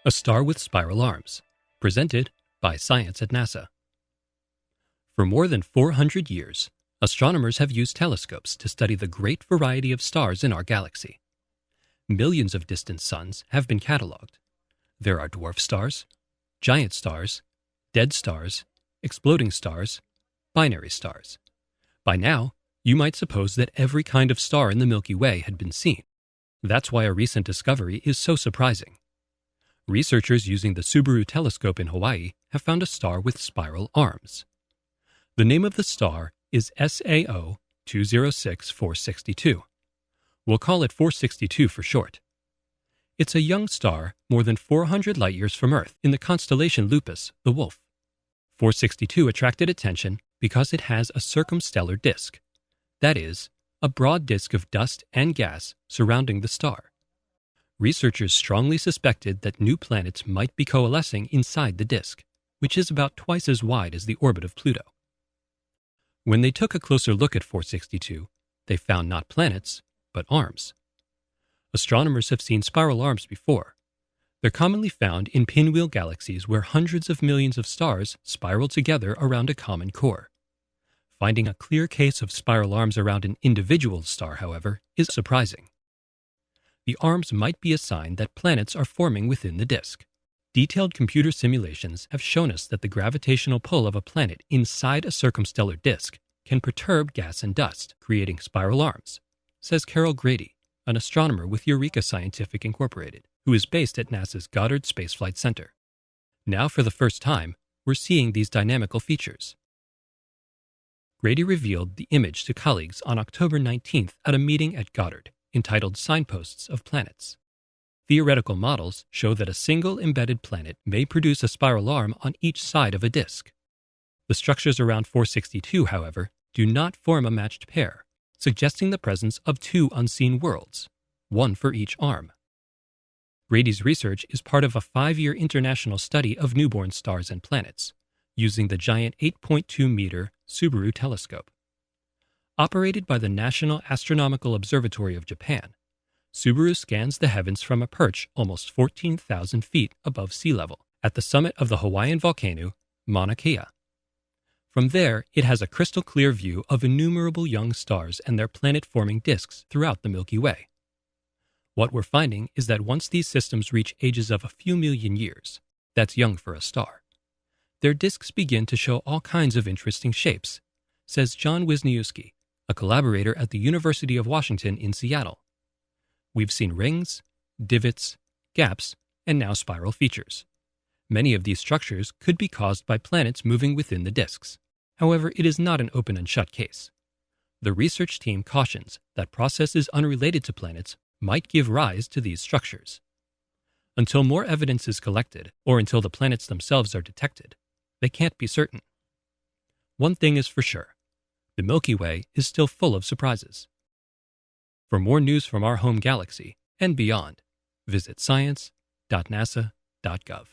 A Star with Spiral Arms, presented by Science at NASA. For more than 400 years, astronomers have used telescopes to study the great variety of stars in our galaxy. Millions of distant suns have been catalogued. There are dwarf stars, giant stars, dead stars, exploding stars, binary stars. By now, you might suppose that every kind of star in the Milky Way had been seen. That's why a recent discovery is so surprising. Researchers using the Subaru telescope in Hawaii have found a star with spiral arms. The name of the star is SAO 206462. We'll call it 462 for short. It's a young star more than 400 light-years from Earth in the constellation Lupus, the Wolf. 462 attracted attention because it has a circumstellar disk. That is, a broad disk of dust and gas surrounding the star. Researchers strongly suspected that new planets might be coalescing inside the disk, which is about twice as wide as the orbit of Pluto. When they took a closer look at 462, they found not planets, but arms. Astronomers have seen spiral arms before. They're commonly found in pinwheel galaxies where hundreds of millions of stars spiral together around a common core. Finding a clear case of spiral arms around an individual star, however, is surprising. The arms might be a sign that planets are forming within the disk. Detailed computer simulations have shown us that the gravitational pull of a planet inside a circumstellar disk can perturb gas and dust, creating spiral arms, says Carol Grady, an astronomer with Eureka Scientific Incorporated, who is based at NASA's Goddard Space Flight Center. Now, for the first time, we're seeing these dynamical features. Grady revealed the image to colleagues on October 19th at a meeting at Goddard, entitled Signposts of Planets. Theoretical models show that a single embedded planet may produce a spiral arm on each side of a disk. The structures around 462, however, do not form a matched pair, suggesting the presence of two unseen worlds, one for each arm. Grady's research is part of a 5-year international study of newborn stars and planets, using the giant 8.2-meter Subaru telescope. Operated by the National Astronomical Observatory of Japan, Subaru scans the heavens from a perch almost 14,000 feet above sea level at the summit of the Hawaiian volcano Mauna Kea. From there, it has a crystal-clear view of innumerable young stars and their planet-forming disks throughout the Milky Way. What we're finding is that once these systems reach ages of a few million years, that's young for a star, their disks begin to show all kinds of interesting shapes, says John Wisniewski, a collaborator at the University of Washington in Seattle. We've seen rings, divots, gaps, and now spiral features. Many of these structures could be caused by planets moving within the disks. However, it is not an open and shut case. The research team cautions that processes unrelated to planets might give rise to these structures. Until more evidence is collected, or until the planets themselves are detected, they can't be certain. One thing is for sure. The Milky Way is still full of surprises. For more news from our home galaxy and beyond, visit science.nasa.gov.